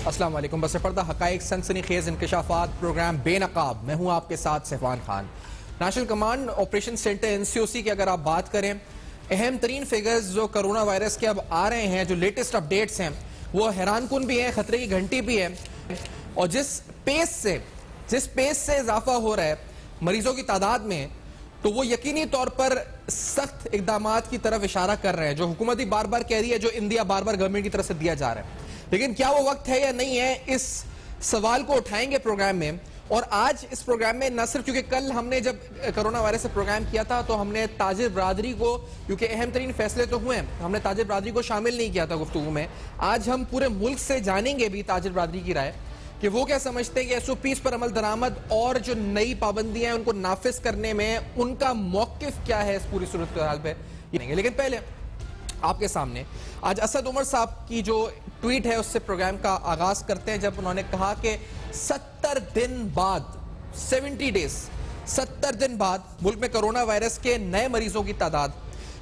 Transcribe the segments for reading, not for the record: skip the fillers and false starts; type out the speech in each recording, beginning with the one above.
अस्सलाम वालेकुम। बस पर्दा हकाइक सनसनीखेज इंकशाफात प्रोग्राम बेनकाब। मैं हूं आपके साथ Sahwan Khan. National command operation center NCOC की अगर आप बात करें, अहम तरीन फिगर्स जो कोरोना वायरस के अब आ रहे हैं, जो लेटेस्ट अपडेट्स हैं, वो हैरानकुन भी हैं, खतरे की घंटी भी है। और जिस पेस से इजाफा हो रहा है मरीजों की तादाद में, तो वो यकीनी तौर पर सख्त इकदामात की तरफ इशारा कर रहे हैं, जो हुकूमत भी बार बार कह रही है, जो इंडिया बार बार गवर्नमेंट की तरफ से दिया जा रहा है। लेकिन क्या वो वक्त है या नहीं है, इस सवाल को उठाएंगे प्रोग्राम में। और आज इस प्रोग्राम में न सिर्फ, क्योंकि कल हमने जब कोरोना वायरस से प्रोग्राम किया था तो हमने ताजिर बरादरी को, क्योंकि अहम तरीन फैसले तो हुए, हमने ताजिर बरादरी को शामिल नहीं किया था गुफ्तगू में। आज हम पूरे मुल्क से जानेंगे भी ताजिर बरादरी की राय कि वो क्या समझते हैं कि एसओपीज पर अमल दरामद और जो नई पाबंदियां हैं उनको नाफिज करने में उनका मौकिफ क्या है इस पूरी सूरत हाल पे। लेकिन पहले आपके सामने आज असद उमर साहब की जो ट्वीट है उससे प्रोग्राम का आगाज करते हैं, जब उन्होंने कहा कि 70 दिन बाद 70 डेज 70 दिन बाद मुल्क में कोरोना वायरस के नए मरीजों की तादाद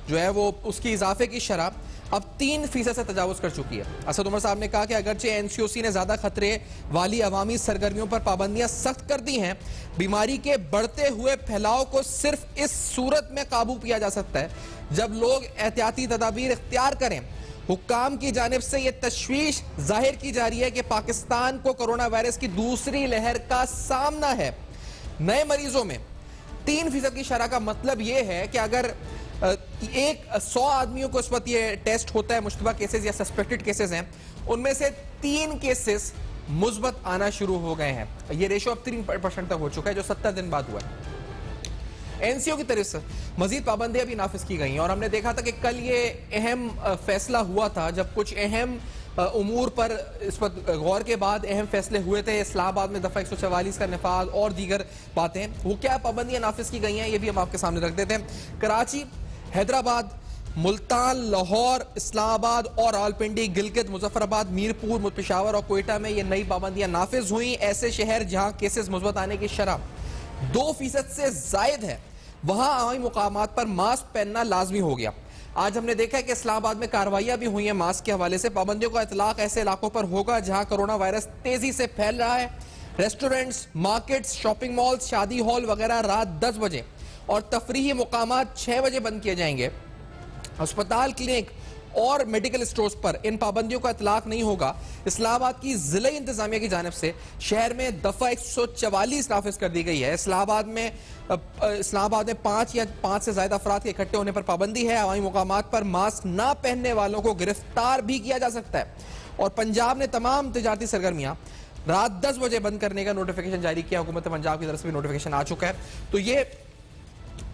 जो है वो उसकी इजाफे की शरह अब 3% से तजावुज कर चुकी है। असद उमर साहब ने कहा कि अगरचे एनसीओसी ने ज्यादा खतरे वाली अवामी सरगर्मियों पर पाबंदियां सख्त कर दी हैं, बीमारी के बढ़ते हुए फैलाव को सिर्फ इस सूरत में काबू किया जा सकता है जब लोग एहतियाती तदाबीर इख्तियार करें। हुक्काम की जानिब से यह तशवीश जाहिर की जा रही है कि पाकिस्तान को कोरोना वायरस की दूसरी लहर का सामना है। नए मरीजों में 3% की शरह का मतलब यह है कि अगर 100 आदमियों को इस वक्त ये टेस्ट होता है, मुश्तबा केसेस या सस्पेक्टेड केसेस हैं, उनमें से 3 केसेस मुस्बत आना शुरू हो गए हैं। ये रेशो अब 3% तक हो चुका है, जो 70 दिन बाद हुआ है। एनसीओ की तरफ से मजीद पाबंदियां भी नाफिज की गई हैं और हमने देखा था कि कल ये अहम फैसला हुआ था, जब कुछ अहम उमूर पर इस पर गौर के बाद अहम फैसले हुए थे। इस्लामाबाद में दफा 144 का नफाज और दीगर बातें, वो क्या पाबंदियां नाफिज की गई हैं, ये भी हम आपके सामने रख देते हैं। कराची, हैदराबाद, मुल्तान, लाहौर, इस्लामाबाद और रावलपिंडी, गिलगित, मुजफ्फराबाद, मीरपुर, पेशावर और कोयटा में ये नई पाबंदियां नाफिज हुई। ऐसे शहर जहां केसेस मुस्बत आने की शरह 2% से जायद है, वहां आवामी मुकामात पर मास्क पहनना लाजमी हो गया। आज हमने देखा है कि इस्लामाबाद में कार्रवाइयां भी हुई हैं मास्क के हवाले से। पाबंदियों का इतलाक ऐसे इलाकों पर होगा जहां कोरोना वायरस तेजी से फैल रहा है। रेस्टोरेंट्स, मार्केट्स, शॉपिंग मॉल्स, शादी हॉल वगैरह रात 10 बजे और तफरीही मुकामात 6 बजे बंद किए जाएंगे। अस्पताल, क्लिनिक और मेडिकल स्टोर्स पर इन पाबंदियों का इतलाक नहीं होगा। इस्लामाबाद की जिला इंतजामिया की जानिब से शहर में दफा 144 नाफिज कर दी गई है। इस्लामाबाद में 5 या 5 से ज्यादा अफराद के इकट्ठे होने पर पाबंदी है। अवामी मुकामात पर मास्क ना पहनने वालों को गिरफ्तार भी किया जा सकता है। और पंजाब ने तमाम तिजारती सरगर्मियां रात 10 बजे बंद करने का नोटिफिकेशन जारी किया। हुकूमत पंजाब की तरफ से भी नोटिफिकेशन आ चुका है। तो ये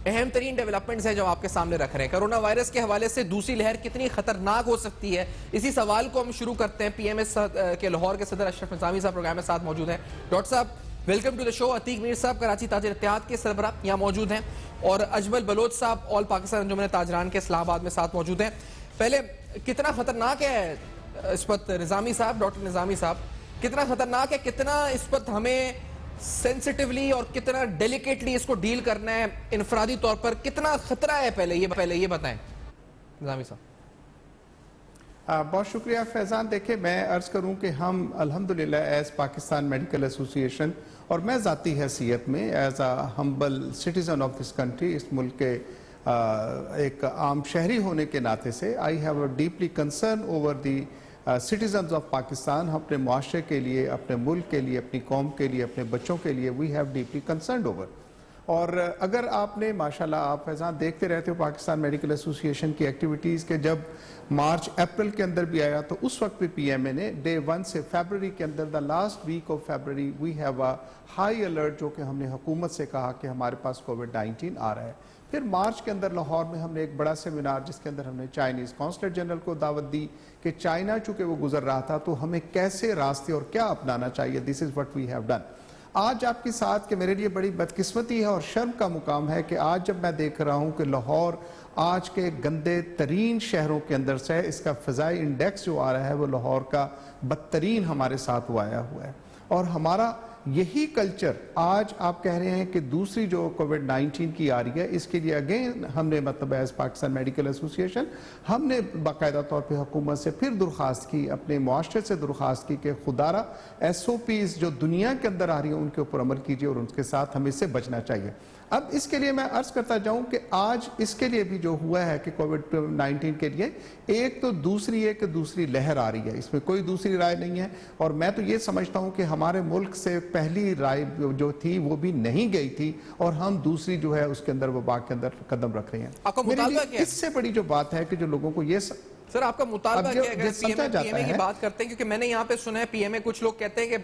अहम तरीन डेवलपमेंट्स है जो आपके सामने रख रहे हैं। कोरोना वायरस के हवाले से दूसरी लहर कितनी खतरनाक हो सकती है, इसी सवाल को हम शुरू करते हैं। पीएमएस के लाहौर के सदर अशरफ निजामी साहब प्रोग्राम में साथ मौजूद हैं। डॉक्टर साहब, welcome to the show. Atiq Mir साहब, कराची ताजिर इत्तेहाद के सरबरा, यहाँ मौजूद हैं। और अजमल बलोच साहब, ऑल पाकिस्तान अंजुमन ताजरान के इस्लामाबाद में साथ मौजूद हैं। पहले, कितना खतरनाक है इस वक्त निजामी साहब, डॉक्टर निजामी साहब, कितना खतरनाक है, कितना इस वक्त हमें सेंसिटिवली और कितना डेलिकेटली इसको डील करना है, इनफरादी तौर पर कितना खतरा है, पहले ये बताएं निजामी साहब। बहुत शुक्रिया फैजान। देखिए, मैं अर्ज करूं कि हम अल्हम्दुलिल्लाह एज पाकिस्तान मेडिकल एसोसिएशन और मैं ज़ाती हैसियत में as a humble citizen of this country, इस मुल्क के एक आम शहरी होने के नाते से, I have a deeply concern over the citizens of Pakistan. हम अपने मुआशरे के लिए, अपने मुल्क के लिए, अपनी कौम के लिए, अपने बच्चों के लिए we have deeply concern over. और अगर आपने माशाल्लाह, आप फैजान देखते रहते हो पाकिस्तान मेडिकल एसोसिएशन की एक्टिविटीज़ के, जब मार्च अप्रैल के अंदर भी आया तो उस वक्त भी पीएमए ने डे 1 से फरवरी के अंदर, the last week of February, we have a high alert, जो कि हमने हुकूमत से कहा कि हमारे पास कोविड-19 आ रहा है। फिर मार्च के अंदर लाहौर में हमने एक बड़ा सेमिनार, जिसके अंदर हमने चाइनीज़ कॉन्सुलेट जनरल को दावत दी कि चाइना चूंकि वो गुजर रहा था तो हमें कैसे रास्ते और क्या अपनाना चाहिए। This is what we have done. आज आपके साथ कि मेरे लिए बड़ी बदकिस्मती है और शर्म का मुकाम है कि आज जब मैं देख रहा हूँ कि लाहौर आज के गंदे तरीन शहरों के अंदर से, इसका फ़ज़ाई इंडेक्स जो आ रहा है वो लाहौर का बदतरीन हमारे साथ वो आया हुआ है। और हमारा यही कल्चर आज आप कह रहे हैं कि दूसरी जो कोविड-19 की आ रही है, इसके लिए अगेन हमने मतलब एज पाकिस्तान मेडिकल एसोसिएशन हमने बाकायदा तौर पे हुकूमत से फिर दरख्वास्त की, अपने मुआशरे से दरख्वास्त की कि खुदारा SOPs जो दुनिया के अंदर आ रही है उनके ऊपर अमल कीजिए और उनके साथ हमें इससे बचना चाहिए। अब इसके लिए मैं अर्ज करता जाऊं कि आज इसके लिए भी जो हुआ है कि कोविड-19 के लिए एक तो दूसरी लहर आ रही है, इसमें कोई दूसरी राय नहीं है। और मैं तो ये समझता हूं कि हमारे मुल्क से पहली राय जो थी वो भी नहीं गई थी और हम दूसरी जो है उसके अंदर वबा के अंदर कदम रख रहे हैं। आपका मेरे मुतालबा लिए क्या है? इससे बड़ी जो बात है कि जो लोगों को ये सर आपका मुतालबा क्या है? पीएमए की बात करते हैं, क्योंकि मैंने यहाँ पे सुना है पीएमए कुछ लोग कहते हैं कि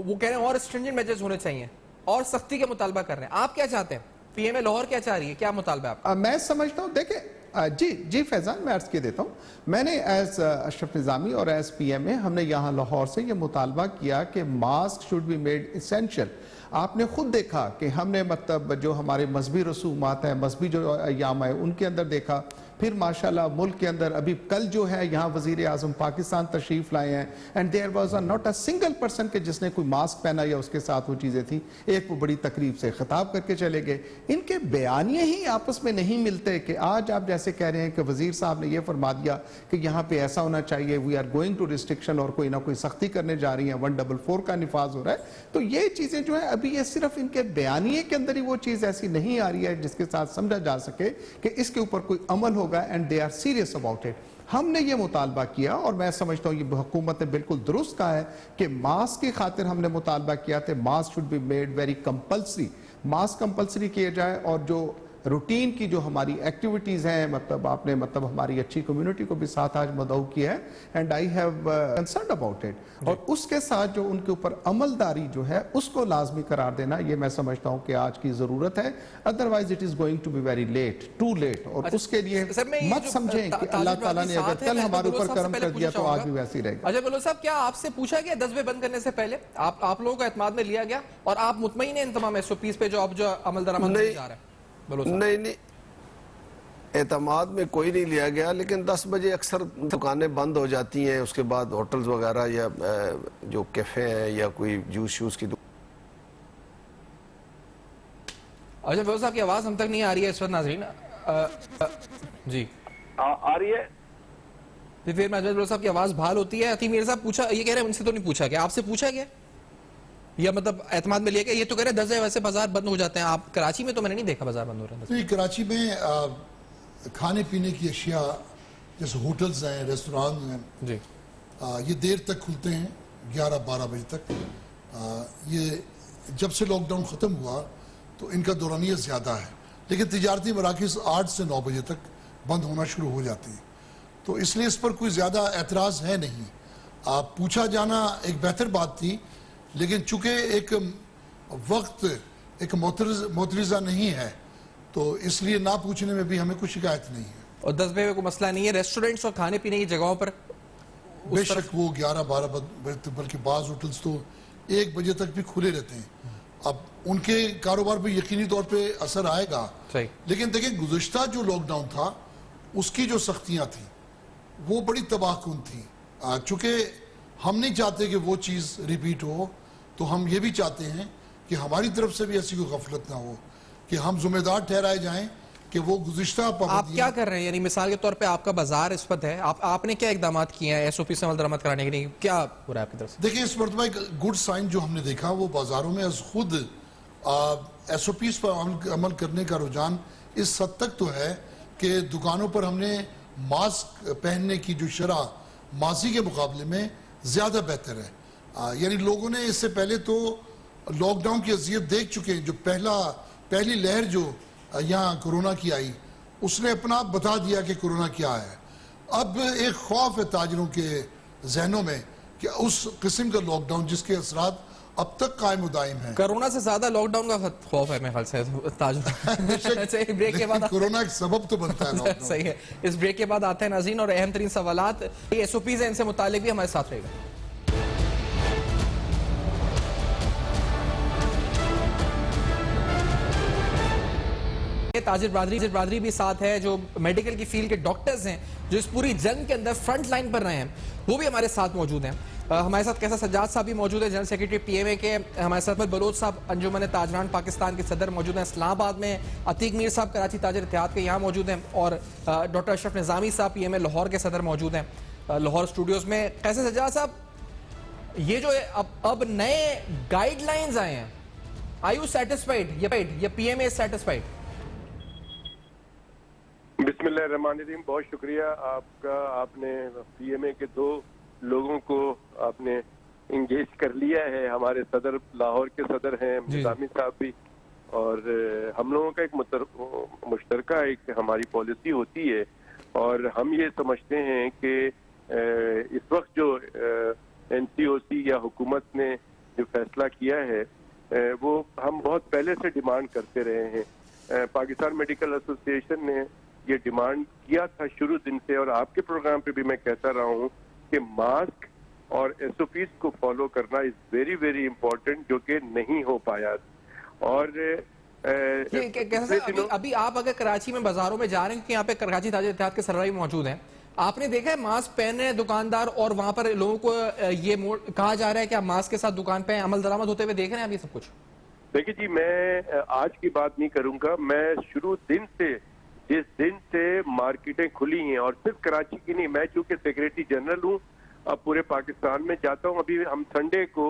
वो कह रहे हैं और स्ट्रिंजेंट मेजर्स होने चाहिए और सख्ती का मुतालबा कर रहे हैं। आप क्या चाहते हैं? पीएमए लाहौर क्या चाह रही है? क्या मुतालबा है आपका? मैं समझता हूं, देखें जी फैजान, मैं अर्ज के देता हूं। मैंने एज अशरफ निजामी और एज पीएमए हमने यहाँ लाहौर से ये मुतालबा किया कि mask should be made essential. आपने खुद देखा कि हमने मतलब जो हमारे मजहबी रसूमात हैं, मजहबी जो अयाम है उनके अंदर देखा, फिर माशाल्लाह मुल्क के अंदर अभी कल जो है यहाँ वजीर आजम पाकिस्तान तशरीफ लाए हैं and there was not a single person के जिसने कोई मास्क पहना या उसके साथ वो चीजें थी। एक वो बड़ी तकरीब से खिताब करके चले गए। इनके बयानिए ही आपस में नहीं मिलते कि आज आप जैसे कह रहे हैं कि वजीर साहब ने ये फरमा दिया कि यहाँ पे ऐसा होना चाहिए, we are going to restriction और कोई ना कोई सख्ती करने जा रही है, 144 का निफाज हो रहा है। तो ये चीजें जो है अभी ये सिर्फ इनके बयानिए के अंदर ही वो चीज ऐसी नहीं आ रही है जिसके साथ समझा जा सके कि इसके ऊपर कोई अमल होगा and they are serious about it. हमने ये मुतालबा किया और मैं समझता हूं ये हुकूमत ने बिल्कुल दुरुस्त कहा है कि मास्क की खातिर हमने मुतालबा किया था mask should be made very compulsory, mask compulsory किए जाए और जो रूटीन की जो हमारी एक्टिविटीज हैं मतलब आपने मतलब हमारी अच्छी कम्युनिटी को भी साथ आज मदऊ किया है and I have concern about it. और उसके साथ जो उनके ऊपर अमलदारी जो है उसको लाजमी करार देना, ये मैं समझता हूं कि आज की जरूरत है, otherwise it is going to be very late, too late. और उसके लिए मत समझें कि अल्लाह ताला ने अगर कल हमारे ऊपर कर्म कर दिया तो आज भी वैसे ही रहेगा। अजय बलोच साहब, क्या आपसे पूछा गया 10 बजे बंद करने से पहले? आप लोगों को एतमाद में लिया गया और आप मुतमईन हैं इन तमाम SOPs पे जो अब जो अमल दरामद जा रहा है? नहीं, एतमाद में कोई नहीं लिया गया, लेकिन 10 बजे अक्सर दुकानें बंद हो जाती हैं, उसके बाद होटल्स वगैरह या जो कैफे हैं या कोई जूस शूस की अच्छा बलोच साहब की आवाज हम तक नहीं आ रही है इस वक्त नाज़रीन। जी आ रही है? फिर मैं अजय बलोच साहब की आवाज बहाल होती है। अतीम मीर साहब पूछा, ये कह रहे हैं उनसे तो नहीं पूछा गया, आपसे पूछा गया या मतलब एतमाद में लिया गया? ये तो कह रहे हैं 10 बजे वैसे बाजार बंद हो जाते हैं। आप कराची में तो मैंने नहीं देखा बाजार बंद हो रहे हैं। कराची में खाने पीने की अशिया जैसे होटल्स हैं, रेस्टोरेंट हैं जी, ये देर तक खुलते हैं, 11-12 बजे तक। ये जब से लॉकडाउन ख़त्म हुआ तो इनका दौरानियत ज़्यादा है, लेकिन तिजारती मराकज़ 8 से 9 बजे तक बंद होना शुरू हो जाती हैं। तो इसलिए इस पर कोई ज़्यादा एतराज़ है नहीं। पूछा जाना एक बेहतर बात थी, लेकिन चूंकि एक वक्त एक मोतरिज़ा नहीं है तो इसलिए ना पूछने में भी हमें कोई शिकायत नहीं है। और 10 बजे को मसला नहीं है रेस्टोरेंट्स और खाने पीने की जगहों पर? बेशक वो 11-12 बजे, बल्कि बाज़ होटल्स तो 1 बजे तक भी खुले रहते हैं। अब उनके कारोबार पे यकीनी तौर पे असर आएगा, लेकिन देखिए गुज़श्ता जो लॉकडाउन था उसकी जो सख्तियां थी वो बड़ी तबाहकुन थी। चूंकि हम नहीं चाहते कि वो चीज़ रिपीट हो, तो हम ये भी चाहते हैं कि हमारी तरफ से भी ऐसी कोई गफलत ना हो, कि हम जिम्मेदार ठहराए जाएं कि वो गुज़िश्ता आप क्या कर रहे हैं? यानी मिसाल के तौर पे आपका बाजार इस वक्त है, आपने क्या इकदाम किए हैं SOP से अमल दरामद कराने के लिए? क्या हो रहा है आपकी तरफ से? देखिए, इस मरतबा एक गुड साइन जो हमने देखा वो बाजारों में खुद SOPs पर अमल करने का रुझान इस हद तक तो है कि दुकानों पर हमने मास्क पहनने की जो शरह माजी के मुकाबले में ज़्यादा बेहतर है। यानी लोगों ने इससे पहले तो लॉकडाउन की अजियत देख चुके हैं। जो पहली लहर जो यहाँ कोरोना की आई उसने अपना आप बता दिया कि कोरोना क्या है। अब एक खौफ है ताजरों के जहनों में कि उस किस्म का लॉकडाउन जिसके असरात अब तक कायम दायम है। कोरोना से ज्यादा लॉकडाउन का खौफ है मेरे ख्याल से ताजरों। ब्रेक के बाद कोरोना एक सबब तो बनता है। सही है। इस ब्रेक के बाद आते हैं नाज़रीन और अहम तरीन सवालात, ये SOPs हैं, इनसे मुतालिक भी हमारे साथ रहेगा। ताजिर बरादरी भी साथ है, जो मेडिकल की फील्ड के डॉक्टर्स हैं, जो इस पूरी जंग के अंदर फ्रंट लाइन पर रहे हैं, वो भी हमारे साथ मौजूद हैं। हमारे साथ कैसा सज्जाद साहब भी मौजूद है, जनरल सेक्रेटरी पीएमए के। हमारे साथ में बलोच साहब अंजुमन ताजरान पाकिस्तान के सदर मौजूद हैं इस्लामाबाद में। अतीक मीर साहब कराची ताजर इत्तेहाद के यहाँ मौजूद हैं। और डॉक्टर अशरफ निजामी साहब पीएमए लाहौर के सदर मौजूद हैं लाहौर स्टूडियोज में। कैसे सज्जाद साहब, ये जो अब नए गाइडलाइंस आए हैं, आर यू सेटिस्फाइड? ये पीएमए सेटिस्फाइड? बिस्मिल्लाहिर्रहमानिर्रहीम, बहुत शुक्रिया आपका। आपने पीएमए के 2 लोगों को आपने इंगेज कर लिया है। हमारे सदर लाहौर के सदर हैं निजामी साहब भी, और हम लोगों का एक मुश्तरका एक हमारी पॉलिसी होती है, और हम ये समझते हैं कि इस वक्त जो एनसीओसी या हुकूमत ने जो फैसला किया है वो हम बहुत पहले से डिमांड करते रहे हैं। पाकिस्तान मेडिकल एसोसिएशन ने ये डिमांड किया था शुरू दिन से, और आपके प्रोग्राम पे भी मैं कहता रहा हूँ कि मास्क और एसओपीज को फॉलो करना इज वेरी वेरी इंपॉर्टेंट, जो कि नहीं हो पाया। और अभी आप अगर कराची में बाजारों में जा रहे हैं, क्योंकि यहाँ पे कराची ताजर इत्तेहाद के सरबराही मौजूद हैं, आपने देखा है मास्क पहन रहे हैं दुकानदार, और वहां पर लोगों को ये कहा जा रहा है कि आप मास्क के साथ दुकान पे अमल दरामद होते हुए देख रहे हैं अभी सब कुछ? देखिए जी, मैं आज की बात नहीं करूंगा। मैं शुरू दिन से, जिस दिन से मार्केटें खुली हैं, और सिर्फ कराची की नहीं, मैं चूंकि सेक्रेटरी जनरल हूँ, अब पूरे पाकिस्तान में जाता हूँ। अभी हम संडे को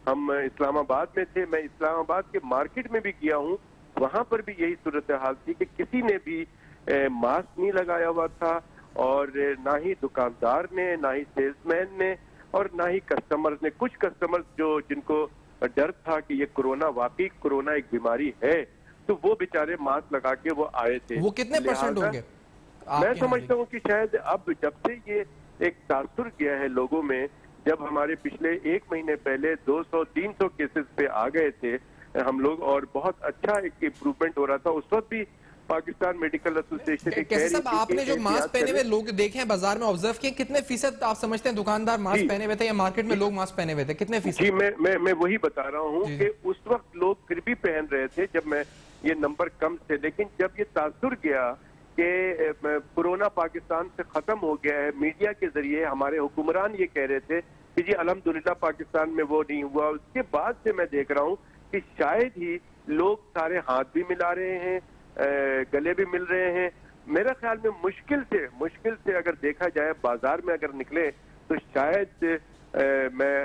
हम इस्लामाबाद में थे, मैं इस्लामाबाद के मार्केट में भी गया हूँ, वहां पर भी यही सूरत हाल थी कि किसी ने भी मास्क नहीं लगाया हुआ था, और ना ही दुकानदार ने, ना ही सेल्समैन ने, और ना ही कस्टमर्स ने। कुछ कस्टमर्स जिनको डर था कि ये कोरोना, वाकई कोरोना एक बीमारी है, तो वो बेचारे मास्क लगा के वो आए थे। वो कितने परसेंट होंगे? मैं समझता हूँ कि शायद अब जब से ये एक तासुर गया है लोगों में, जब हमारे पिछले 1 महीने पहले 200-300 केसेस पे आ गए थे हम लोग, और बहुत अच्छा एक इम्प्रूवमेंट हो रहा था, उस वक्त भी पाकिस्तान मेडिकल एसोसिएशन आपने जो मास्क पहने हुए लोग देखे हैं बाजार में, ऑब्जर्व किए, कितने फीसद आप समझते हैं दुकानदार मास्क पहने हुए थे, या मार्केट में लोग मास्क पहने हुए थे, कितने फीसद? जी, मैं वही बता रहा हूँ कि उस वक्त लोग फिर भी पहन रहे थे, जब मैं ये नंबर कम थे। लेकिन जब ये तासुर गया कि कोरोना पाकिस्तान से खत्म हो गया है, मीडिया के जरिए हमारे हुक्मरान ये कह रहे थे कि जी अल्हम्दुलिल्लाह पाकिस्तान में वो नहीं हुआ, उसके बाद से मैं देख रहा हूँ कि शायद ही लोग सारे हाथ भी मिला रहे हैं, गले भी मिल रहे हैं। मेरा ख्याल में मुश्किल से अगर देखा जाए, बाजार में अगर निकले, तो शायद मैं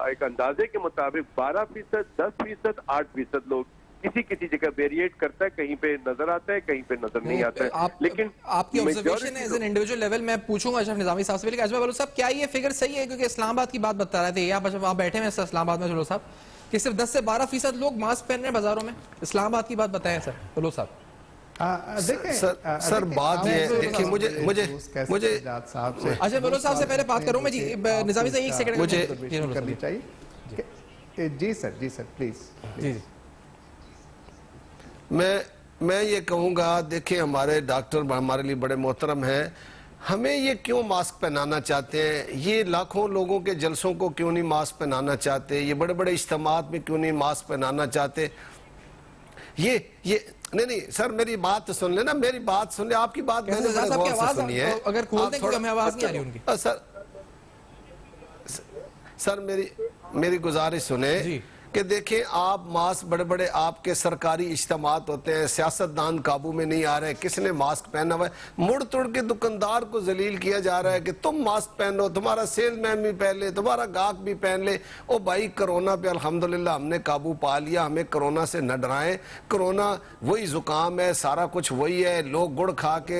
एक अंदाजे के मुताबिक 12%, 10%, 8% लोग किसी जगह वेरिएट करता है, कहीं पे नजर आता है, कहीं पे नजर नहीं आता है। लेकिन आपकी observation as an individual level मैं पूछूंगा अशरफ निजामी साहब से, लेकिन अजमा बलोच साहब, क्या ये फिगर सही है? क्योंकि इस्लामाबाद की बात बता रहे थे आप बैठे हैं इस्लामाबाद में बलोच साहब, कि सिर्फ 10 से 12% लोग मास्क पहन रहे हैं बाजारों में। इस्लामाबाद की बात बताएं सर बलोच साहब। सर बात ये देखिए, मुझे अच्छा बलोच साहब से पहले बात करूं मैं जी, निजामी साहब 1 सेकंड मुझे करनी चाहिए। जी सर प्लीज। जी मैं ये कहूँगा, देखिए हमारे डॉक्टर हमारे लिए बड़े मोहतरम हैं, हमें ये क्यों मास्क पहनाना चाहते हैं? ये लाखों लोगों के जलसों को क्यों नहीं मास्क पहनाना चाहते? ये बड़े बड़े इज्तिमात में क्यों नहीं मास्क पहनाना चाहते? ये नहीं सर, मेरी बात सुन लेना, मेरी बात सुन ले, आपकी बात मैंने बड़े गौर से सुनी है। अगर खोल दें क्योंकि हमें आवाज नहीं आ रही उनकी। सर मेरी गुजारिश सुने कि देखें, आप मास्क, बड़े बड़े आपके सरकारी इज्तिमात होते हैं, सियासतदान काबू में नहीं आ रहे, किसने मास्क पहना हुआ है, मुड़ तुड़ के दुकानदार को जलील किया जा रहा है कि तुम मास्क पहनो, तुम्हारा सेलमैन भी पहन ले, तुम्हारा गाहक भी पहन ले। ओ भाई, कोरोना पे अल्हम्दुलिल्लाह हमने काबू पा लिया, हमें कोरोना से न डराएं। कोरोना वही जुकाम है, सारा कुछ वही है, लोग गुड़ खा के,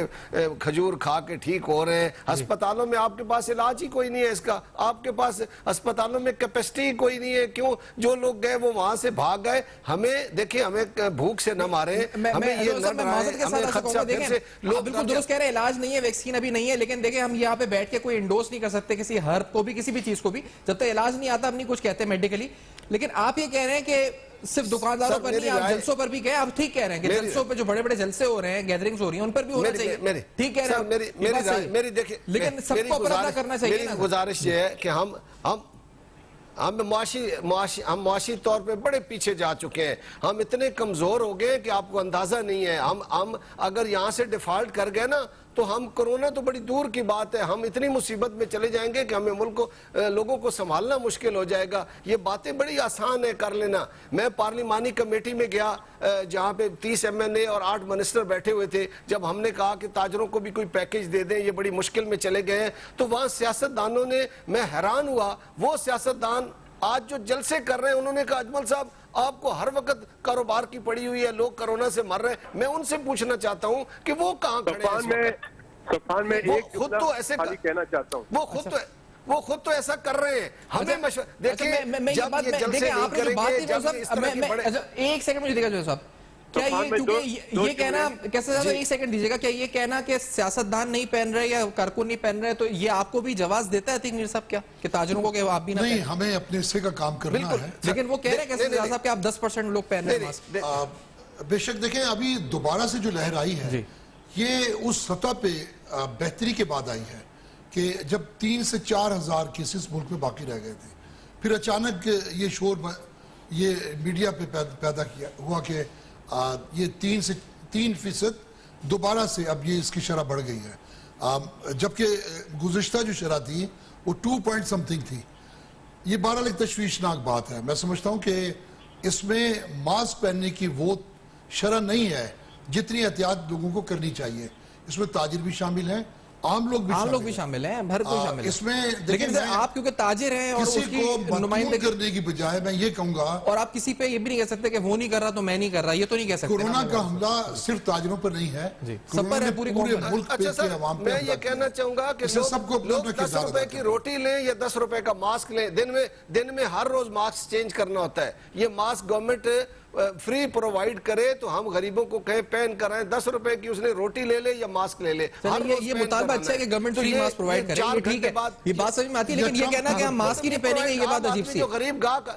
खजूर खा के ठीक हो रहे हैं। अस्पतालों में आपके पास इलाज ही कोई नहीं है इसका, आपके पास अस्पतालों में कैपेसिटी कोई नहीं है। क्यों? जो लोग गए वो वहां से भाग गए। हमें देखिए, हमें भूख से न मारे, हमें ये हमें खदशा फिर से लोग बिल्कुल दुरुस्त कह रहे हैं, इलाज नहीं है, वैक्सीन अभी नहीं है, लेकिन देखिए हम यहाँ पे बैठ के कोई इंडोर्स नहीं कर सकते किसी हर्ब को भी, किसी भी चीज को भी, जब तक इलाज नहीं आता हम नहीं कुछ कहते मेडिकली। लेकिन आप ये कह रहे हैं कि सिर्फ दुकानदारों पर नहीं, आप जलसों पर भी कहे, आप ठीक कह रहे हैं कि जलसों पर जो बड़े बड़े जलसे हो रहे हैं, गैदरिंग्स हो रही हैं, उन पर भी होना चाहिए, ठीक कह रहे हैं मेरी देखिए, लेकिन सबको अपना करना चाहिए। मेरी गुजारिश ये है कि हम मुआशी तौर पे बड़े पीछे जा चुके हैं, हम इतने कमजोर हो गए कि आपको अंदाजा नहीं है। हम अगर यहाँ से डिफॉल्ट कर गए ना, तो हम कोरोना तो बड़ी दूर की बात है, हम इतनी मुसीबत में चले जाएंगे कि हमें मुल्क को लोगों को संभालना मुश्किल हो जाएगा। ये बातें बड़ी आसान है कर लेना। मैं पार्लिमानी कमेटी में गया जहाँ पे 30 MNA और 8 मिनिस्टर बैठे हुए थे। जब हमने कहा कि ताजरों को भी कोई पैकेज दे दें, ये बड़ी मुश्किल में चले गए हैं, तो वहाँ सियासतदानों ने, मैं हैरान हुआ, वो सियासतदान आज जो जलसे कर रहे हैं, उन्होंने कहा अजमल साहब आपको हर वक्त कारोबार की पड़ी हुई है, लोग कोरोना से मर रहे हैं। मैं उनसे पूछना चाहता हूं कि वो कहां खड़े हैं इस वक्त? सफान में वो एक खुद तो ऐसे कहना चाहता हूँ, वो खुद तो ऐसा कर रहे हैं। हमें देखिए जब ये जलसे नहीं करेंगे, जब इस तरह की बड़े एक सेकंड मुझे देखा साहब, क्या ये क्योंकि ये कहना कैसे ज्यादा, एक सेकंड दीजिएगा, क्या ये कहना कि सियासतदान नहीं पहन रहे या कारकुन नहीं पहन रहे, तो ये आपको भी जवाब देता है अतीक मीर साहब क्या कि ताजरों को कि आप भी नहीं, हमें अपने हिस्से का काम करना है। लेकिन वो कह रहे हैं कैसे साहब कि आप 10% लोग पहन रहे हैं मास्क। बेशक देखें, अभी दोबारा से जो लहर आई है ये उस सतह पे बेहतरी के बाद आई है कि जब 3 से 4 हजार केसेस मुल्क में बाकी रह गए थे, फिर अचानक ये शोर ये मीडिया पे पैदा किया हुआ कि ये 3 से 3% दोबारा से अब ये इसकी शरह बढ़ गई है, जबकि गुज़िश्ता जो शरह थी वो 2 पॉइंट समथिंग थी। ये बहरहाल एक तशवीशनाक बात है। मैं समझता हूँ कि इसमें मास्क पहनने की वो शरह नहीं है जितनी एहतियात लोगों को करनी चाहिए। इसमें ताजिर भी शामिल हैं, आम लोग भी शामिल हैं, हर कोई शामिल है इसमें। लेकिन सर आप क्योंकि ताजिर हैं और किसी को नुमाइंदगी करने की बजाय मैं ये कहूंगा, और आप किसी पे ये भी नहीं कह सकते कि वो नहीं कर रहा तो मैं नहीं कर रहा, ये तो नहीं कह सकते। कोरोना का हमला सिर्फ ताजिरों पर नहीं है, सब पर है, पूरे मुल्क पे। अच्छा सर, मैं ये कहना चाहूंगा कि लोग 10 रुपए की रोटी लें या 10 रुपए का मास्क लें, दिन में हर रोज मास्क चेंज करना होता है। ये मास्क गवर्नमेंट फ्री प्रोवाइड करे तो हम गरीबों को कहें पहन कर आए। 10 रुपए की उसने रोटी ले ले या मास्क ले ले, ये मुतालबा अच्छा है कि गवर्नमेंट फ्री मास्क प्रोवाइड करे, ये ठीक है, ये बात समझ में आती है। लेकिन ये कहना कि हम मास्क ही नहीं पहनेंगे, ये बात अजीब सी है। गरीब गाहक,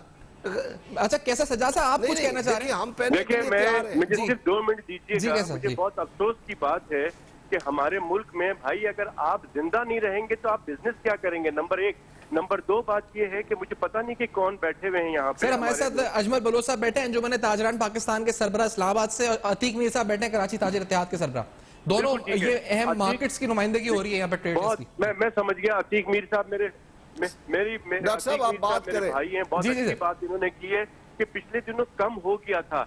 अच्छा कैसा सजा सा आप कुछ कहना चाह रहे हैं? हम पहने के लिए तैयार हैं। मुझे सिर्फ 2 मिनट दीजिएगा। मुझे बहुत अफसोस की बात है कि हमारे मुल्क में भाई अगर आप जिंदा नहीं रहेंगे तो आप बिजनेस क्या करेंगे, नंबर 1। नंबर 2 बात यह है कि मुझे पता नहीं कि कौन बैठे हुए हैं यहाँ पे। सर हमारे साथ अजमल बलोच साहब बैठे हैं, अंजुमन ताजरान पाकिस्तान के सरबराह इस्लामाबाद से, और अतीक मीर साहब बैठे हैं कराची ताजिर इत्तेहाद के सरबराह। दोनों ये अहम मार्केट्स की नुमाइंदगी हो रही है यहाँ पे ट्रेडर्स की। मैं समझ गया। अतीक मीर साहब मेरी डॉक्टर साहब आप बात करें। भाई हैं, बहुत अच्छी बात इन्होंने की है कि पिछले दिनों कम हो गया था।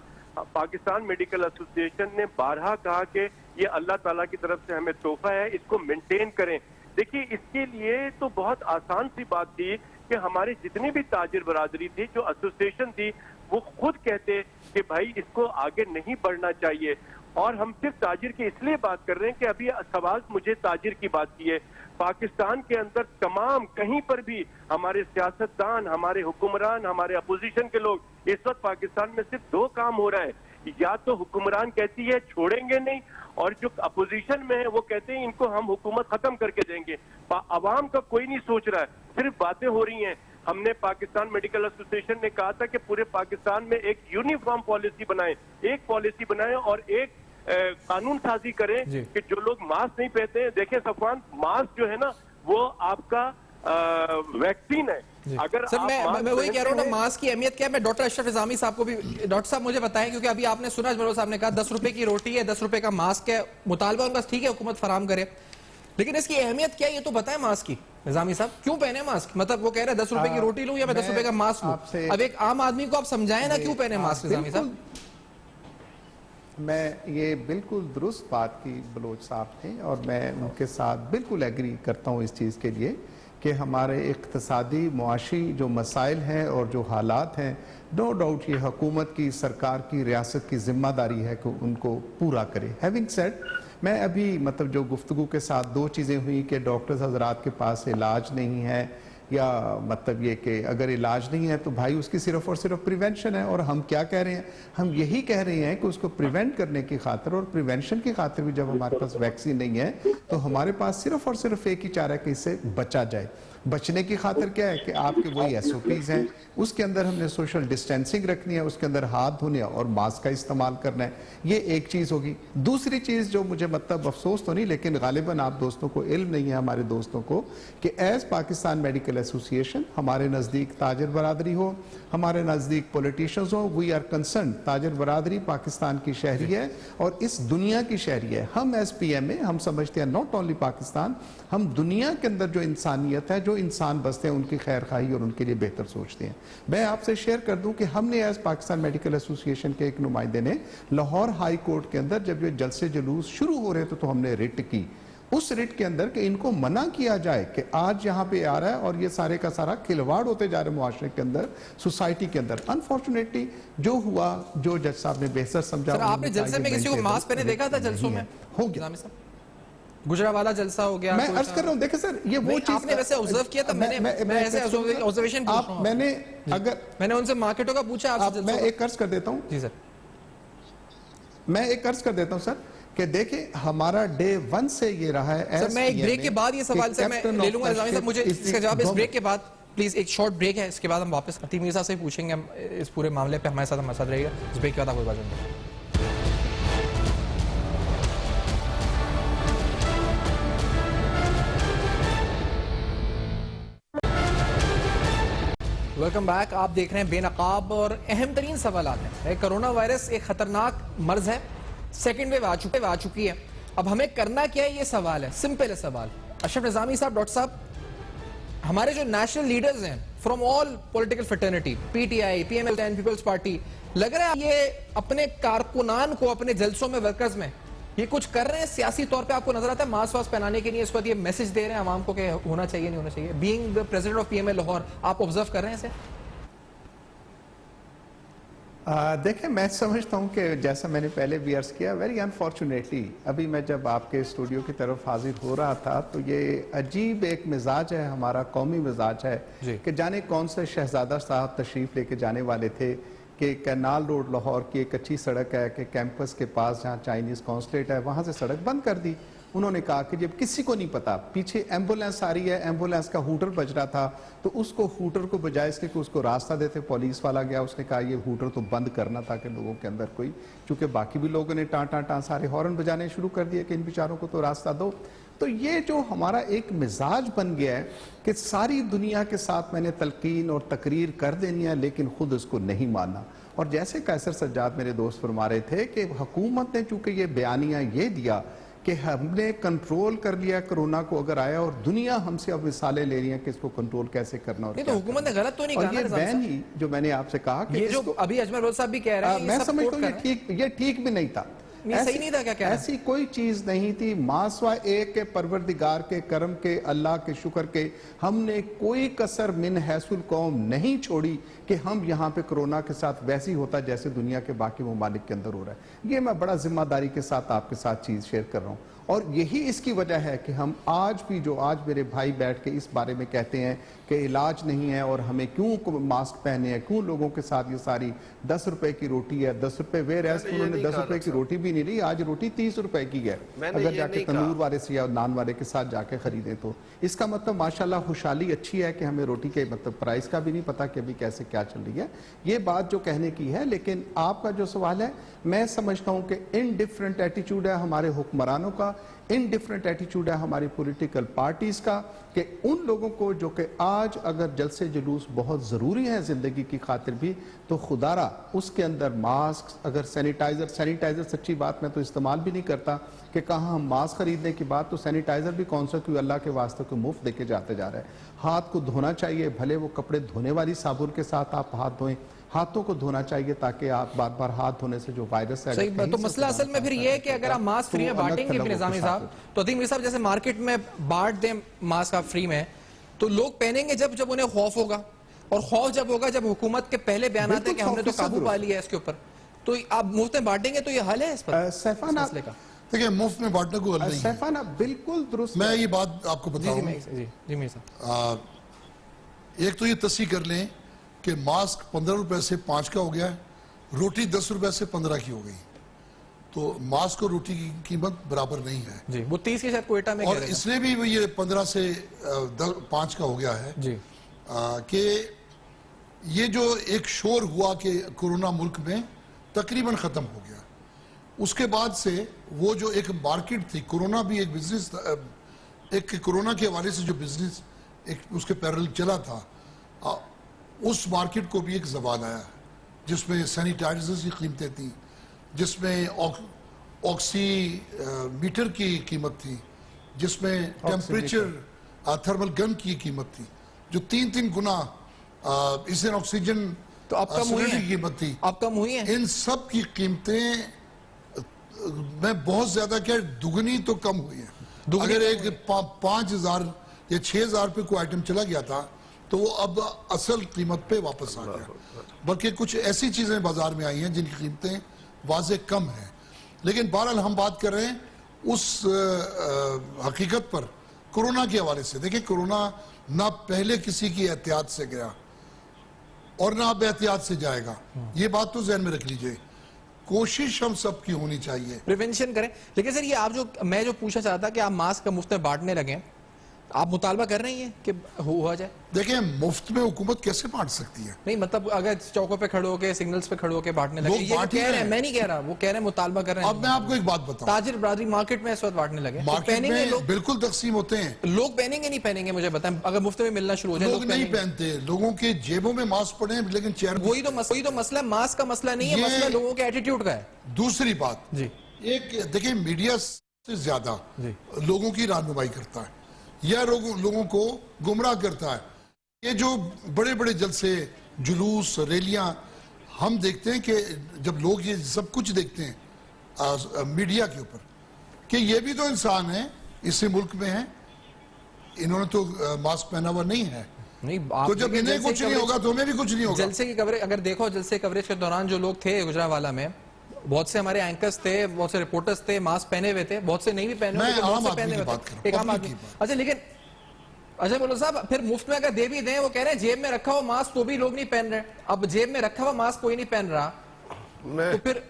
पाकिस्तान मेडिकल एसोसिएशन ने 12 कहा कि ये अल्लाह ताला की तरफ से हमें तोहफा है, इसको मेंटेन करें। देखिए इसके लिए तो बहुत आसान सी बात थी कि हमारी जितनी भी ताजिर बरादरी थी, जो एसोसिएशन थी, वो खुद कहते कि भाई इसको आगे नहीं बढ़ना चाहिए। और हम सिर्फ ताजिर की इसलिए बात कर रहे हैं कि अभी सवाल मुझे ताजिर की बात की है। पाकिस्तान के अंदर तमाम कहीं पर भी हमारे सियासतदान, हमारे हुक्मरान, हमारे अपोजिशन के लोग, इस वक्त पाकिस्तान में सिर्फ 2 काम हो रहा है। या तो हुक्मरान कहती है छोड़ेंगे नहीं, और जो अपोजिशन में है वो कहते हैं इनको हम हुकूमत खत्म करके देंगे। अवाम का कोई नहीं सोच रहा है, सिर्फ बातें हो रही हैं। हमने पाकिस्तान मेडिकल एसोसिएशन ने कहा था कि पूरे पाकिस्तान में एक यूनिफॉर्म पॉलिसी बनाएं, एक पॉलिसी बनाएं और एक कानून साजी करें कि जो लोग मास्क नहीं पहनते हैं। देखिए सफवान, मास्क जो है ना वो आपका वैक्सीन है। अगर सर मैं वही कह रहा हूँ ना, मास्क की अहमियत क्या है। मैं डॉक्टर अशरफ इज़ामी साहब को भी, डॉक्टर साहब मुझे बताएं, क्योंकि अभी आपने सुना अजमल साहब ने कहा 10 रुपए की रोटी है, 10 रुपए का मास्क है, मुतालबा उनका ठीक है हुकूमत फराम करे, लेकिन इसकी अहमियत क्या है ये तो बताएं मास्क की। निजामी साहब क्यों पहने मास्क? मतलब वो कह रहे हैं 10 रुपए की रोटी लूं या मैं 10 रुपए का मास्क लूं। अब एक आम आदमी को आप समझाएं ना क्यों पहने मास्क। निजामी साहब मैं ये बिल्कुल दुरुस्त बात की बलोच साहब ने, और मैं उनके साथ बिल्कुल एग्री करता हूँ इस चीज़ के लिए कि हमारे इक़्तिसादी मुआशी जो मसाइल हैं और जो हालात हैं, नो डाउट ये हुकूमत की, सरकार की, रियासत की जिम्मेदारी है कि उनको पूरा करे। हैविंग सेड, मैं अभी मतलब जो गुफ्तगू के साथ 2 चीज़ें हुई कि डॉक्टर्स हजरात के पास इलाज नहीं है, या मतलब ये कि अगर इलाज नहीं है तो भाई उसकी सिर्फ और सिर्फ प्रिवेंशन है। और हम क्या कह रहे हैं, हम यही कह रहे हैं कि उसको प्रिवेंट करने की खातिर और प्रिवेंशन की खातिर भी जब हमारे पास वैक्सीन नहीं है तो हमारे पास सिर्फ और सिर्फ एक ही चारा है कि इससे बचा जाए। बचने की खातिर क्या है कि आपके वही SOPs हैं, उसके अंदर हमने सोशल डिस्टेंसिंग रखनी है, उसके अंदर हाथ धोने और मास्क का इस्तेमाल करना है, ये एक चीज़ होगी। दूसरी चीज़ जो मुझे मतलब अफसोस तो नहीं लेकिन गालिबन आप दोस्तों को इल्म नहीं है, हमारे दोस्तों को, कि एज पाकिस्तान मेडिकल एसोसिएशन हमारे नज़दीक ताजर बरादरी हो, हमारे नज़दीक पॉलिटिशियंस हो, वी आर कंसर्न। ताजर बरादरी पाकिस्तान की शहरी है और इस दुनिया की शहरी है। हम एस PMA हम समझते हैं नॉट ओनली पाकिस्तान, हम दुनिया के अंदर जो इंसानियत है, जो इंसान बसते हैं, उनकी खैर खाही और उनके लिए बेहतर सोचते हैं। मैं आपसे शेयर कर दूं कि हमने एज पाकिस्तान मेडिकल एसोसिएशन के एक नुमाइंदे ने लाहौर हाई कोर्ट के अंदर जब ये जलसे जुलूस शुरू हो रहे थे तो हमने रिट की, उस रिट के अंदर कि इनको मना किया जाए कि आज यहाँ पे आ रहा है और ये सारे का सारा खिलवाड़ होते जा रहे हैं मुआशरे के अंदर, सोसाइटी के अंदर। अनफॉर्चुनेटली जो हुआ, जो जज साहब ने बेहतर समझा। आपने जलसे में किसी को मास्क पहने देखा था? जलसों में हो गया, गुजरावाला जलसा हो गया। मैं अर्ज कर रहा हूँ, देखिए सर, ये वो चीज आपने वैसे ऑब्जर्व किया था? मैं ऐसे ऑब्जर्वेशन पूछ रहा हूं। मैंने उनसे मार्केटों का पूछा आपसे? मैं एक अर्ज कर देता हूँ जी सर, मैं एक अर्ज कर देता हूँ सर कि देखिए हमारा डे 1 से ये रहा है। सर मैं एक ब्रेक के बाद ये सवाल से मैं ले लूंगा निजामी साहब, मुझे इसका जवाब इस ब्रेक के बाद प्लीज। एक शॉर्ट ब्रेक है, इसके बाद हम वापस अतीम मीर साहब से पूछेंगे हम इस पूरे मामले पे। हमारे साथ रहेगा इस ब्रेक के बाद। आपको बात करेंगे। Welcome back. आप देख रहे हैं बेनकाब और अहम तरीन सवाल हैं। कोरोना वायरस एक खतरनाक मर्ज है, सेकेंड वेव आ चुकी है। अब हमें करना क्या है, ये सवाल है, सिंपल है सवाल। अशरफ निजामी साहब, डॉक्टर साहब, हमारे जो नेशनल लीडर्स हैं from all political fraternity, PTI, PML, Peoples Party, लग रहा है ये अपने कारकुनान को अपने जलसों में, वर्कर्स में ये कुछ कर रहे हैं सियासी तौर पे। आपको नजर आता है मास्क वास्क पहनाने के लिए, इस वक्त ये मैसेज दे रहे हैं आवाम को कि होना चाहिए नहीं होना चाहिए। Being the president of PML Lahore, आप ऑब्जर्व कर रहे हैं इसे? देखें, मैं समझता हूं कि जैसा मैंने पहले भी अर्ज किया, वेरी अनफॉर्चुनेटली अभी मैं जब आपके स्टूडियो की तरफ हाजिर हो रहा था तो ये अजीब एक मिजाज है, हमारा कौमी मिजाज है कि जाने कौन से शहजादा साहब तशरीफ लेके जाने वाले थे कि कैनाल रोड लाहौर की एक अच्छी सड़क है कि कैंपस के पास जहाँ चाइनीज कॉन्सुलेट है वहाँ से सड़क बंद कर दी। उन्होंने कहा कि जब किसी को नहीं पता, पीछे एम्बुलेंस आ रही है, एम्बुलेंस का हूटर बज रहा था, तो उसको हूटर को बजाय इसके कि उसको रास्ता देते, पुलिस वाला गया, उसने कहा ये हूटर तो बंद करना था कि लोगों के अंदर कोई, चूंकि बाकी भी लोगों ने टाँ सारे हॉर्न बजाने शुरू कर दिए कि इन बेचारों को तो रास्ता दो। तो ये जो हमारा एक मिजाज बन गया है कि सारी दुनिया के साथ मैंने तलकीन और तकरीर कर देनी है लेकिन खुद उसको नहीं मानना। और जैसे कैसर सज्जाद मेरे दोस्त फरमा रहे थे कि हुकूमत ने चूंकि ये बयानिया ये दिया कि हमने कंट्रोल कर लिया कोरोना को, अगर आया और दुनिया हमसे अब मिसालें ले रही हैं कि इसको कंट्रोल कैसे करना। और तो हुकूमत ने गलत तो नहीं कहा। ये बैन ही जो मैंने आपसे कहा कि ये जो अभी अजमल रोज साहब भी कह रहे हैं, मैं समझता हूँ ये ठीक भी नहीं था, सही नहीं था। क्या ऐसी कोई चीज नहीं थी। मासवा एक के परवरदिगार के करम के, अल्लाह के शुक्र के, हमने कोई कसर मिन हैसुल कौम नहीं छोड़ी कि हम यहाँ पे कोरोना के साथ वैसी होता जैसे दुनिया के बाकी ममालिक के अंदर हो रहा है। ये मैं बड़ा जिम्मेदारी के साथ आपके साथ चीज शेयर कर रहा हूँ और यही इसकी वजह है कि हम आज भी जो आज मेरे भाई बैठ के इस बारे में कहते हैं कि इलाज नहीं है और हमें क्यों मास्क पहने हैं, क्यों लोगों के साथ ये सारी 10 रुपए की रोटी है, 10 रुपए वेर है, उन्होंने 10 रुपए की रोटी भी नहीं ली, आज रोटी 30 रुपए की है। अगर जाके तंदूर वाले से या नान वाले के साथ जाके खरीदे तो इसका मतलब माशाल्लाह खुशहाली अच्छी है कि हमें रोटी के मतलब प्राइस का भी नहीं पता कि अभी कैसे क्या चल रही है। ये बात जो कहने की है, लेकिन आपका जो सवाल है, मैं समझता हूं कि इनडिफरेंट एटीट्यूड है हमारे हुक्मरानों का, इनडिफरेंट एटीट्यूड है हमारी पॉलिटिकल पार्टीज का कि उन लोगों को जो कि आज अगर जलसे जुलूस बहुत ज़रूरी है ज़िंदगी की खातिर भी, तो खुदारा उसके अंदर मास्क, अगर सैनिटाइज़र सच्ची बात मैं तो इस्तेमाल भी नहीं करता कि कहाँ हम मास्क खरीदने की बात, तो सैनिटाइज़र भी कौन सा क्यों अल्लाह के वास्ते को मुफ्त देके जाते जा रहे हैं। हाथ को धोना चाहिए, भले वो कपड़े धोने वाली साबुन के साथ आप हाथ धोएं, हाथों को धोना चाहिए ताकि आप बार बार हाथ धोने से जो वायरस है। सही, तो मसला असल में फिर ये है कि अगर आप मास्क फ्री में बांटेंगे निजामी साहब, तो अतीम साहब जैसे मार्केट में बांट दें मास्क आप फ्री में, तो लोग पहनेंगे जब जब उन्हें खौफ होगा, और खौफ जब होगा जब हुकूमत के पहले बयान आते हैं कि हमने तो काबू पा लिया है इसके ऊपर, तो आप मुफ्त में बांटेंगे तो ये हल है इस पर सैफान मसले का? देखिए, मुफ्त में बांटने को हल नहीं है। सैफान आप बिल्कुल दुरुस्त। मैं ये बात आपको बताऊं, जी मीर साहब, एक तो ये तस्दीक कर लें कि मास्क 15 रुपए से 5 का हो गया है, रोटी 10 रुपए से 15 की हो गई। तो मास्क और रोटी की कीमत बराबर नहीं है। जी, वो 30 की शायद क्वेटा में कह और रहे थे। इसलिए भी वो ये 15 से 5 का हो गया है जी, कि ये जो एक शोर हुआ कि कोरोना मुल्क में तकरीबन खत्म हो गया, उसके बाद से वो जो एक मार्केट थी, कोरोना भी एक बिजनेस, एक कोरोना के हवाले से जो बिजनेस एक उसके पैरेलल चला था, उस मार्केट को भी एक जवाल आया जिसमें सैनिटाइजर्स की कीमतें थी, जिसमें ऑक्सी मीटर की कीमत थी, जिसमें टेम्परेचर थर्मल गन की कीमत थी जो 3-3 गुना इससे ऑक्सीजन तो अब कम हुई सिलेंडर है? की कीमत थी। अब कम हुई है? इन सब की कीमतें मैं बहुत ज्यादा क्या दुगनी तो कम हुई है। अगर एक 5,000 या 6,000 पे कोई आइटम चला गया था तो वो अब असल कीमत पे वापस आ गया। बल्कि कुछ ऐसी चीजें बाजार में आई हैं जिनकी कीमतें वाजे कम हैं। लेकिन बहरहाल हम बात कर रहे हैं उस हकीकत पर कोरोना के हवाले से। देखिए, कोरोना ना पहले किसी की एहतियात से गया और ना अब एहतियात से जाएगा, ये बात तो जहन में रख लीजिए। कोशिश हम सब की होनी चाहिए, प्रिवेंशन करें। लेकिन सर, ये मैं जो पूछना चाहता कि आप मास्क का मुफ्त में बांटने लगे, आप मुतालबा कर रही हैं कि हुआ जाए? देखिए, मुफ्त में हुकूमत कैसे बांट सकती है? नहीं, मतलब अगर चौकों पे खड़े होके, सिग्नल्स पे खड़े होके बांटने लगे, लोग ये जो बांट ही कह रहे रहे हैं, हैं। मैं नहीं कह रहा, वो कह रहे हैं मुतालबा कर रहे हैं। अब मैं आपको एक बात बताऊं, ताजिर बरादरी मार्केट में इस वक्त बांटने लगे, तो मार्केट पहनेंगे में लोग? बिल्कुल तकसीम होते हैं। लोग पहनेंगे नहीं पहनेंगे, मुझे बताएं। अगर मुफ्त में मिलना शुरू हो जाए, लोग नहीं पहनते, लोगों के जेबों में मास्क पड़े हैं लेकिन चेहरे। वही तो मसला, मास्क का मसला नहीं है, ये- मसला लोगों के एटीट्यूड का है। दूसरी बात, जी, एक देखिए, मीडिया से ज्यादा लोगों की रहनुमाई करता है या लोगों को गुमराह करता है। ये जो बड़े बड़े जलसे, जुलूस, रैलियां हम देखते हैं कि जब लोग ये सब कुछ देखते हैं मीडिया के ऊपर कि ये भी तो इंसान है, इसी मुल्क में है, इन्होंने तो मास्क पहना हुआ नहीं है, नहीं, तो जब इन्हें कुछ नहीं होगा तो हमें भी कुछ नहीं होगा। जलसे की कवरेज अगर देखो, जलसे कवरेज के दौरान जो लोग थे गुजरांवाला में, बहुत से हमारे एंकर्स थे, बहुत से रिपोर्टर्स थे, मास्क पहने हुए थे, बहुत से नहीं भी पहने हुए, मैं लेकिन बहुत आम से आदमी पहने की हुए बात थे। कर रहा हूं, एक आम पब्लिक आदमी। की बात। अच्छा, लेकिन अजय बोलो साहब, फिर मुफ्त में अगर दे भी दें, वो कह रहे हैं जेब में रखा हुआ मास्क तो भी लोग नहीं पहन रहे। अब जेब में रखा हुआ मास्क कोई नहीं पहन रहा, तो फिर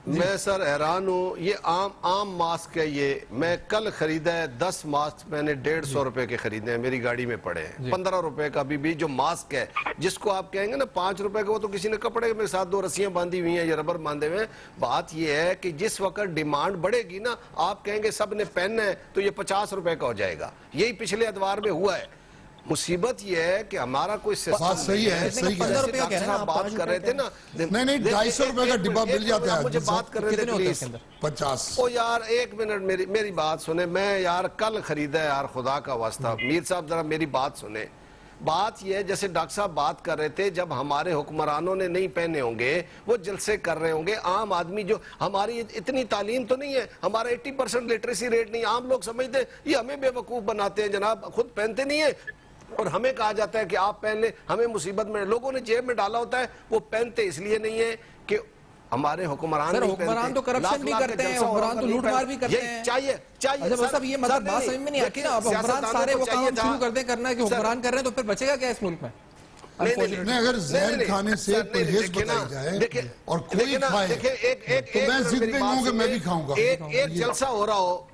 मैं सर हैरान हूँ। ये आम मास्क है। ये मैं कल खरीदा है 10 मास्क, मैंने 150 रुपए के खरीदे हैं, मेरी गाड़ी में पड़े हैं। 15 रुपए का भी जो मास्क है, जिसको आप कहेंगे ना 5 रुपए का, वो तो किसी ने कपड़े के मेरे साथ 2 रस्सियां बांधी हुई हैं या रबर बांधे हुए हैं। बात ये है कि जिस वक्त डिमांड बढ़ेगी ना, आप कहेंगे सब ने पहनना है, तो ये 50 रुपए का हो जाएगा। यही पिछले अदवार में हुआ है। मुसीबत ये है कि हमारा कोई बात सही है, सही है। 15 रुपए का कह रहे हैं, आप बात कर रहे थे ना। नहीं, 250 रुपए का डिब्बा मिल जाता है। मुझे बात कर रहे थे कितने होते हैं प्लीज। उसके अंदर? 50। ओ यार, एक मिनट, मेरी बात सुने। मैं यार कल खरीदा है यार, खुदा का वास्ता। मीर साहब जरा मेरी बात सुने। बात यह है, जैसे डॉक्टर साहब बात कर रहे थे, जब हमारे हुक्मरानों ने नहीं पहने होंगे, वो जलसे कर रहे होंगे, आम आदमी जो, हमारी इतनी तालीम तो नहीं है, हमारा 80% लिटरेसी रेट नहीं, आम लोग समझते ये हमें बेवकूफ बनाते हैं जनाब, खुद पहनते नहीं है और हमें कहा जाता है कि आप पहन ले, हमें मुसीबत में। लोगों ने जेब में डाला होता है, वो पहनते इसलिए नहीं है कि हमारे हुक्मरान सर, नहीं हुक्मरान पहनते। तो करप्शन भी लाख करते के हैं, जलसा हुक्मरान होगा, तो नहीं लूटमार भी करते यही हैं। चाहिए अच्छा, सर, मतलब ये सर, मतलब बात नहीं, समझ में नहीं आती ना। अब हुक्मरान सियासतदानों सारे को वो चाहिए काम था। शुरू कर दें करना है कि सर, हुक्मरान कर रहे हैं, तो फिर बचेगा क्या इस मुल्क में? नहीं, अगर जहर खाने से परहेज बताई जाए और कोई खाए तो मैं जिद पे हूं कि मैं भी खाऊंगा। एक जलसा हो रहा हो,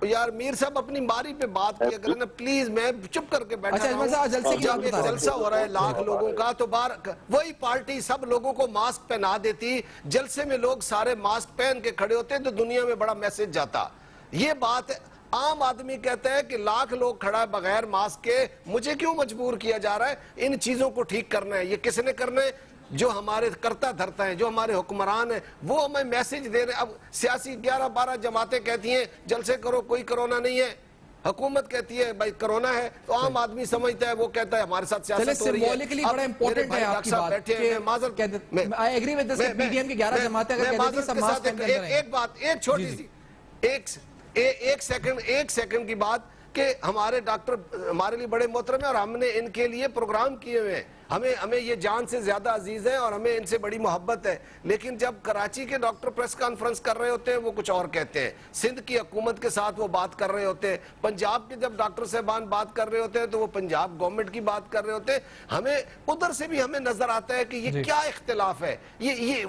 यार मीर साहब अपनी बारी पे बात किया करें ना प्लीज। मैं चुप करके बैठा अच्छा, रहा हूं। जलसे की बात जब एक बता रहे हैं। जलसा हो रहा है लाख लोगों का, तो बार वही पार्टी सब लोगों को मास्क पहना देती, जलसे में लोग सारे मास्क पहन के खड़े होते, तो दुनिया में बड़ा मैसेज जाता। ये बात आम आदमी कहता है कि लाख लोग खड़ा है बगैर मास्क के, मुझे क्यों मजबूर किया जा रहा है? इन चीजों को ठीक करना है। ये किसने करना है? जो हमारे करता धरता है, जो हमारे हुक्मरान है, वो हमें मैसेज दे रहे हैं। अब सियासी 11-12 जमातें कहती हैं जलसे करो, कोई कोरोना नहीं है। हुकूमत कहती है भाई कोरोना है, तो आम आदमी समझता है, वो कहता है हमारे साथ सियासत हो रही है। सिंबॉलिकली बड़ा इंपॉर्टेंट है आपकी बात कि I agree with this, PDM की 11 जमातें अगर कहती थी सब मास्क पहन के अंदर आएंगे। एक बात, एक छोटी सी, एक सेकंड की बात कि हमारे डॉक्टर हमारे लिए बड़े मोहतरम है और हमने इनके लिए प्रोग्राम किए हुए हैं। हमें ये जान से ज्यादा अजीज है और हमें इनसे बड़ी मोहब्बत है। लेकिन जब कराची के डॉक्टर प्रेस कॉन्फ्रेंस कर रहे होते हैं, वो कुछ और कहते हैं। सिंध की हुकूमत के साथ वो बात कर रहे होते हैं। पंजाब के जब डॉक्टर साहबान बात कर रहे होते हैं, तो वो पंजाब गवर्नमेंट की बात कर रहे होते हैं। हमें उधर से भी हमें नजर आता है कि ये क्या इख्तिलाफ है। ये